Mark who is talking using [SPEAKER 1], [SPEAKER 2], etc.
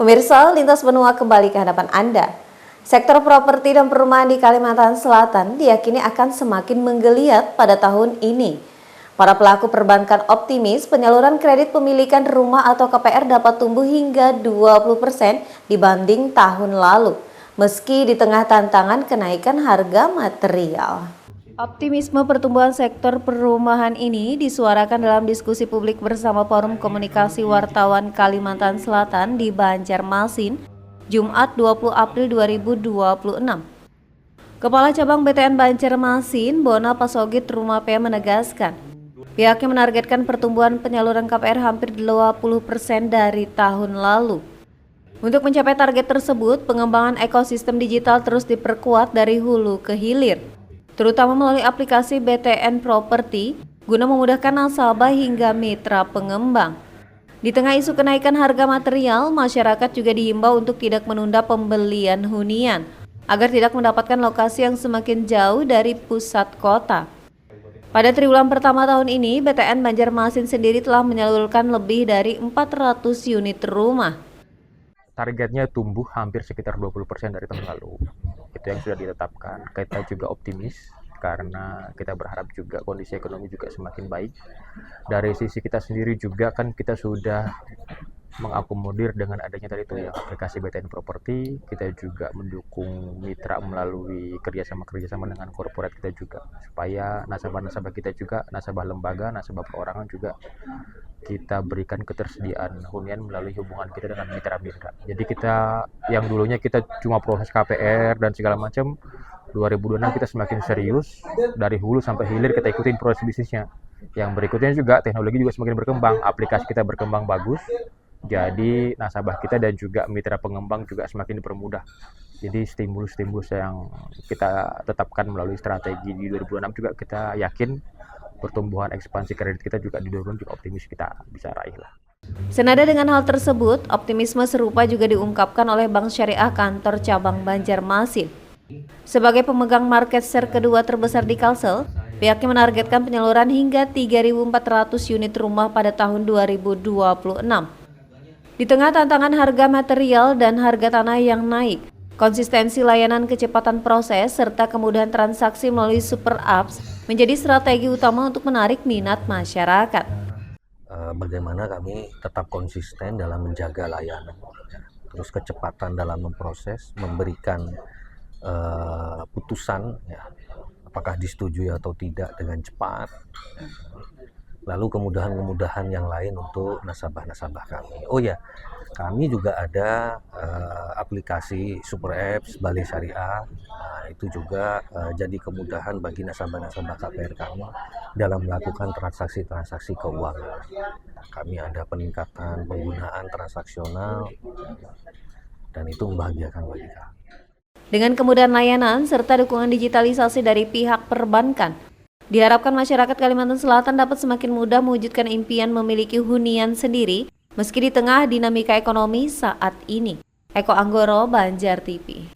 [SPEAKER 1] Pemirsa, Lintas Benua kembali ke hadapan Anda. Sektor properti dan perumahan di Kalimantan Selatan diyakini akan semakin menggeliat pada tahun ini. Para pelaku perbankan optimis penyaluran kredit pemilikan rumah atau KPR dapat tumbuh hingga 20% dibanding tahun lalu, meski di tengah tantangan kenaikan harga material. Optimisme pertumbuhan sektor perumahan ini disuarakan dalam diskusi publik bersama Forum Komunikasi Wartawan Kalimantan Selatan di Banjarmasin, Jumat 20 April 2026. Kepala Cabang BTN Banjarmasin, Bona Pasogit Rumapea menegaskan, pihaknya menargetkan pertumbuhan penyaluran KPR hampir 20% dari tahun lalu. Untuk mencapai target tersebut, pengembangan ekosistem digital terus diperkuat dari hulu ke hilir, terutama melalui aplikasi BTN Property guna memudahkan nasabah hingga mitra pengembang. Di tengah isu kenaikan harga material, masyarakat juga dihimbau untuk tidak menunda pembelian hunian agar tidak mendapatkan lokasi yang semakin jauh dari pusat kota. Pada triwulan pertama tahun ini, BTN Banjarmasin sendiri telah menyalurkan lebih dari 400 unit rumah.
[SPEAKER 2] Targetnya tumbuh hampir sekitar 20% dari tahun lalu. Itu yang sudah ditetapkan. Kita juga optimis karena kita berharap juga kondisi ekonomi juga semakin baik. Dari sisi kita sendiri juga kan kita sudah mengakomodir dengan adanya tadi itu ya aplikasi BTN Property. Kita juga mendukung mitra melalui kerjasama dengan korporat kita juga, supaya nasabah-nasabah kita juga, nasabah lembaga, nasabah perorangan juga kita berikan ketersediaan hunian melalui hubungan kita dengan mitra-mitra. Jadi kita yang dulunya kita cuma proses KPR dan segala macam, 2026 kita semakin serius dari hulu sampai hilir kita ikutin proses bisnisnya. Yang berikutnya juga teknologi juga semakin berkembang, aplikasi kita berkembang bagus. Jadi nasabah kita dan juga mitra pengembang juga semakin dipermudah. Jadi stimulus-stimulus yang kita tetapkan melalui strategi di 2026 juga kita yakin pertumbuhan ekspansi kredit kita juga di 2026 juga optimis kita bisa raih lah.
[SPEAKER 1] Senada dengan hal tersebut, optimisme serupa juga diungkapkan oleh Bank Syariah Kantor Cabang Banjarmasin. Sebagai pemegang market share kedua terbesar di Kalsel, pihaknya menargetkan penyaluran hingga 3.400 unit rumah pada tahun 2026. Di tengah tantangan harga material dan harga tanah yang naik, konsistensi layanan kecepatan proses serta kemudahan transaksi melalui super apps menjadi strategi utama untuk menarik minat masyarakat.
[SPEAKER 3] Bagaimana kami tetap konsisten dalam menjaga layanan, terus kecepatan dalam memproses, memberikan putusan, ya, apakah disetujui atau tidak dengan cepat, lalu kemudahan-kemudahan yang lain untuk nasabah-nasabah kami. Oh ya, kami juga ada aplikasi super apps Balai Syariah. Nah, itu juga jadi kemudahan bagi nasabah-nasabah KPR kami dalam melakukan transaksi-transaksi keuangan. Kami ada peningkatan penggunaan transaksional dan itu membahagiakan bagi kami.
[SPEAKER 1] Dengan kemudahan layanan serta dukungan digitalisasi dari pihak perbankan, diharapkan masyarakat Kalimantan Selatan dapat semakin mudah mewujudkan impian memiliki hunian sendiri meski di tengah dinamika ekonomi saat ini. Eko Anggoro, Banjar TV.